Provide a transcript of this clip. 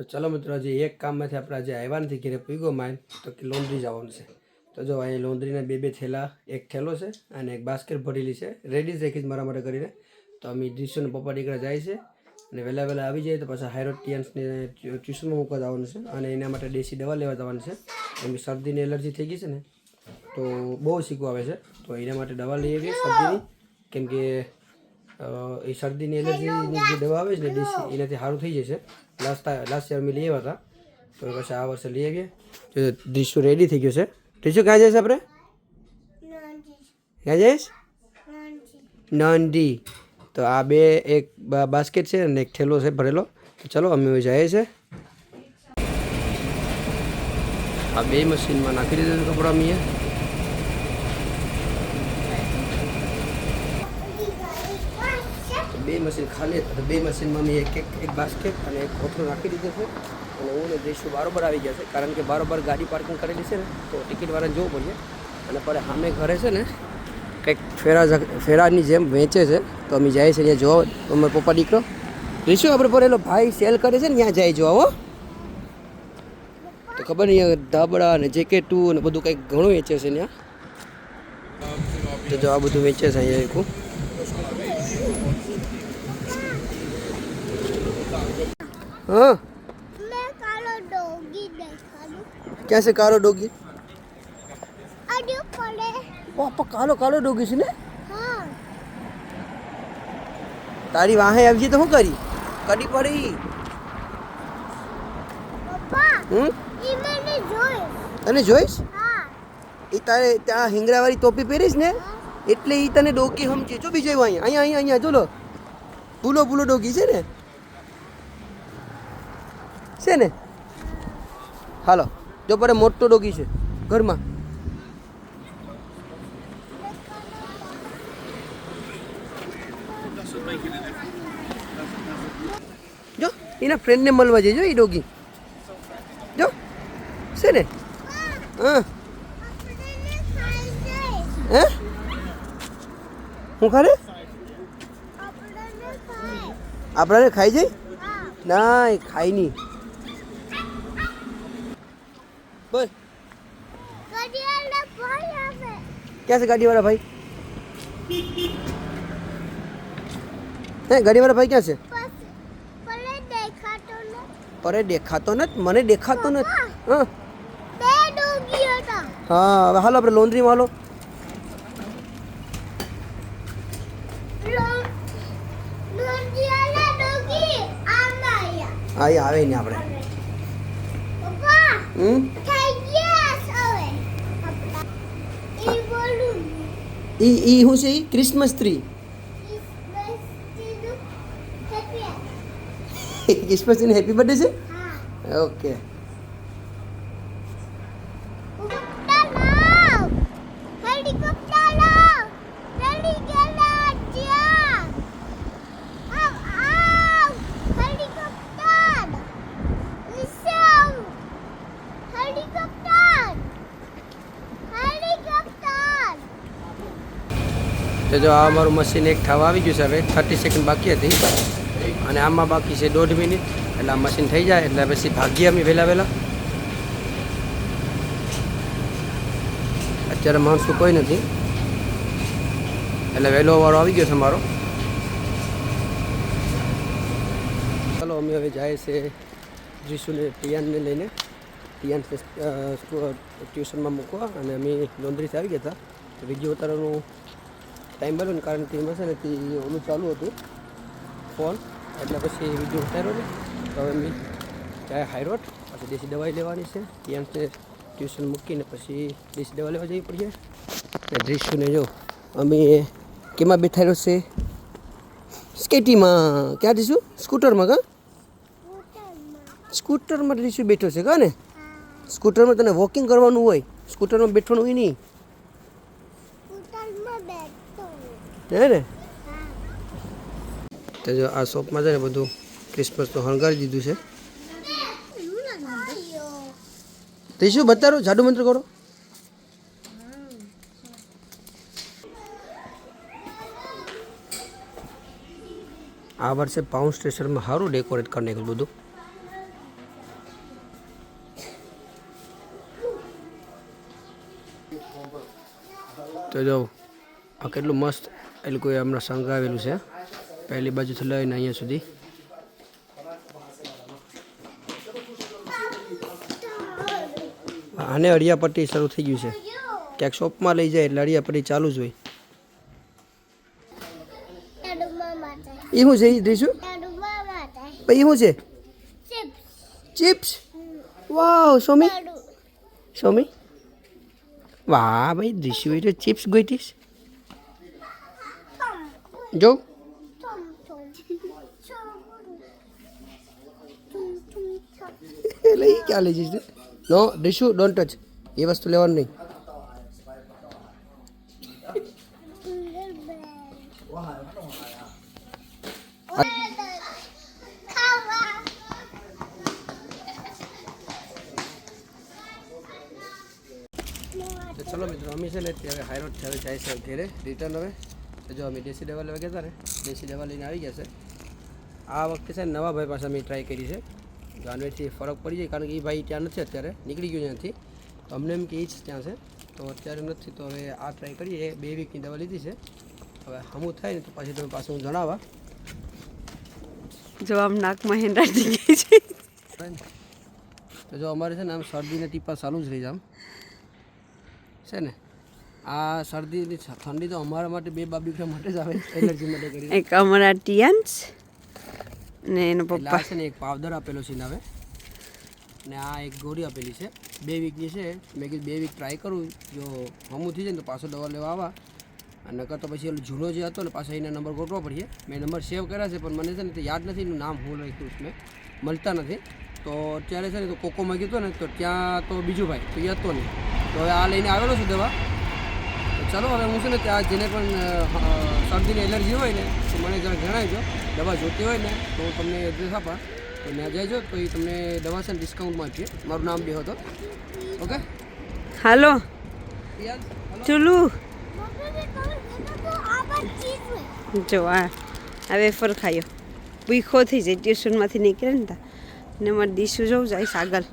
તો ચલો મિત્રો, હજી એક કામમાંથી આપણે આજે આવ્યા નથી ઘરે પીગો માઇન તો કે લોન્ડ્રી જવાનું છે. તો જો અહીં લોન્ડ્રીના બે થેલા, એક થેલો છે અને એક બાસ્કેટ ભરેલી છે, રેડી જ રાખી મારા માટે કરીને. તો અમે ડ્રીસુને પપ્પા દીકરા જાય છે અને વહેલા આવી જાય તો પાછા હાઈરોડ ટિયાન્સને ટ્યુશનમાં મૂકવા જવાનું છે અને એના માટે દેશી દવા લેવા જવાનું છે. એમની શરદીની એલર્જી થઈ ગઈ છે ને, તો બહુ શીખવું આવે છે. તો એના માટે દવા લઈ આવીએ શરદીની, કેમ કે એ શરદીની એલર્જીની જે દવા આવે છે ને દેશી, એનાથી સારું થઈ જશે. લાસ્ટ યર અમે લઈ આવ્યા હતા, તો પછી આ વર્ષે લઈ આવીએ. તો ડ્રીસુ રેડી થઈ ગયો છે. ડ્રીસુ ક્યાં જઈશ આપણે? ક્યાં જઈશ? નંદી. તો આ એક બાસ્કેટ છે અને એક થેલો છે ભરેલો. તો ચલો અમે જઈએ છીએ. આ બે મશીનમાં નાખી દીધું કપડાં અમે. બે મશીન ખાલી હતા તો બે મશીનમાં મેં એક બાસ્કેટ અને એક કોથળો નાખી દીધો છે. અને હું ને ડ્રીસુ બરાબર આવી ગયા છે, કારણ કે બરાબર ગાડી પાર્કિંગ કરેલી છે ને, તો ટિકિટવાળાને જોવું પડશે. અને પડે સામે ઘરે છે ને કંઈક ફેરાની જેમ વેચે છે, તો અમે જાય છે ત્યાં જોવા. અમારો પપ્પા દીકરો ડ્રીસુ આપણે પડેલો ભાઈ સેલ કરે છે ને ત્યાં જાય જોવા. હો તો ખબર નહીં, ધાબળા અને જેકેટું અને બધું કંઈક ઘણું વેચે છે ત્યાં. તો જો આ બધું વેચે છે અહીંયા એક. हाँ, मैं कालो डॉगी देखा दूं। कैसे कालो डॉगी? अरे पड़े। पापा कालो डॉगी છે ને? हाँ। તારી વાહે આવી તો શું કરી? કડી પડી. પપ્પા, હમ? ઈ મને જોઈ. તને જોઈશ? હા. એ તારે ત્યાં હિંગરાવાળી ટોપી પહેરીશ ને, એટલે એ તને ડોગી સમજે. જો બીજો અહીંયા જો લો, ભૂલો ડોગી છે ને, છે ને? હાલો, જો પર મોટો ડોગી છે ઘરમાં. જો એના ફ્રેન્ડને મળવા જઈજો એ ડોગી. જો છે ને? હા. આપણે ખાઈ જાય. હે? હું ખાલે? આપણાને ખાઈ જાય? હા. ના, એ ખાઈ નહીં. બોલ, ગાડીવાળા ભાઈ આવે. ક્યાં છે ગાડીવાળા ભાઈ? હે, ગાડીવાળા ભાઈ ક્યાં છે? પલે દેખાતો ને. પરે દેખાતો નથી, મને દેખાતો નથી. હા બે ડોગી હતા. હા, હવે હાલો આપણે લોન્ડ્રીમાં હાલો. લોન્ડીવાળા ડોગી આયા. હા, એ આવે ને આપણે. પપ્પા, હમ? થઈ ગયા હવે. ઈ બોલું. ઈ શું છે? ઈ ક્રિસમસ ટ્રી. ક્રિસમસ ની હેપી બર્થડે છે. ઓકે. તો જો આ અમારું મશીન એક થવા આવી ગયું છે. હવે 30 સેકન્ડ બાકી હતી અને આમાં બાકી છે 1.5 મિનિટ. એટલે આ મશીન થઈ જાય એટલે પછી ભાગીએ અમે વહેલા. અત્યારે માણસો કોઈ નથી એટલે વહેલો વાળો આવી ગયો છે અમારો. ચાલો અમે હવે જાય છે ડ્રીસુને ટિયાનને લઈને. ટિયાન ટ્યુશનમાં મૂકવા, અને અમે લોન્ડ્રીથી આવી ગયા હતા. તો વિડીયો ઉતારવાનું ટાઈમ મળ્યો ને, કારણ કે એમાં છે ને તે ઓલું ચાલુ હતું ફોન, એટલે પછી વિડીયો ઉતાર્યો ને. તો હવે મેં જાય હાઈરોડ, પછી દેશી દવાઈ લેવાની છે. ત્યાં ટ્યુશન મૂકીને પછી દેશી દવા લેવા જવી પડશે. ને ડ્રીસુને જો અમે કેમાં બેઠાડ્યો છે? સ્કેટીમાં. ક્યાં ડ્રીસુ? સ્કૂટરમાં. કા સ્કૂટરમાં ડ્રીસુ બેઠો છે? કા ને સ્કૂટરમાં તને વોકિંગ કરવાનું હોય, સ્કૂટરમાં બેઠવાનું હોય નહીં. હે ને? તો જો આ શોપમાં છે ને બધું ક્રિસમસનું શણગારી દીધું છે. તો શું બતાવો, જાદુ મંત્ર કરો. આ વર્ષે પાઉન્ડ સ્ટેશનમાં સારું ડેકોરેટ કરી નાખ્યું બધું. તો જો આ કેટલું મસ્ત એ લોકોએ હમણાં સંગાવેલું છે પહેલી બાજુથી લઈને અહીંયા સુધી. આને અડિયાપટ્ટી શરૂ થઈ ગયું છે. ક્યાંક શોપમાં લઈ જાય એટલે અડિયાપટ્ટી ચાલુ જ હોય. એ શું છે એ દઈશું પછી શું છે ચિપ્સ. વાવ સોમી સોમી વાહ ભાઈ દઈશું એટલે ચિપ્સ ગોઈટીશ જો. એટલે એ ક્યાં લઈ જઈશ નો ડીશું ડોન્ટ ટચ એ વસ્તુ લેવાનું નહીં. તો ચલો મિત્રો અમે છે ને ત્યારે હાઈરોડ હવે જાય છે ઘેરે રિટર્ન. હવે તો જો અમે દેશી દવા લેવા ગયા હતા ને દેશી દવા લઈને આવી ગયા છે. આ વખતે છે ને નવા ભાઈ પાસે અમે ટ્રાય કરી છે. જાનવેરથી ફરક પડી જાય કારણ કે એ ભાઈ ત્યાં નથી અત્યારે નીકળી ગયો ત્યાંથી. તો અમને એમ કે એ જ ત્યાં છે તો અત્યારે નથી. તો હવે આ ટ્રાય કરીએ. 2 વીકની દવા લીધી છે. હવે હમું થાય ને તો પછી તમે પાછું હું જણાવવા. જો આમ નાકમાં હેન્ડાટી ગઈ છે. તો જો અમારે છે ને આમ શરદીને ટીપા ચાલુ જ રહી જાય આમ છે ને. આ શરદી ઠંડી તો અમારા માટે 2 બાપ દીકરા માટે જ આવે એલર્જી માટે કરી. એક અમારા ટિયાન્સ ને એનો એટલે પપ્પા. આ છે ને એક પાવડર આપેલો છે હવે ને આ એક ગોળી આપેલી છે 2 વીકની છે. મેં કીધું 2 વીક ટ્રાય કરું જો હમું થઈ જાય ને તો પાછો દવા લેવા આવવા. અને નકર તો પછી ઓલો જૂનો જે હતો ને પાછો એના નંબર ગોતવો પડીએ. મેં નંબર સેવ કર્યા છે પણ મને છે ને તે યાદ નથી એનું નામ હું લખ્યું મેં મળતા નથી. તો અત્યારે છે ને તો કોકોમાં ગયો હતો ને તો ત્યાં તો બીજું ભાઈ તો એ હતો નહીં. તો હવે આ લઈને આવેલો છું દવા. તો ચાલો હવે હું છે ને ત્યાં જેને પણ શરદીની એલર્જી હોય ને તો મને જરા જણાવજો. દવા જોતી હોય ને તો હું તમને એડ્રેસ આપા તો ત્યાં જઈજો તો એ તમને દવા છે ને ડિસ્કાઉન્ટમાં આપીએ. મારું નામ બે હતો. ઓકે હાલો ચુલુ જો આ વેફર ખાયો ભૂખો થઈ જાય ટ્યુશનમાંથી નીકળે ને તા ને મારે દીશું જવું જાય આગળ.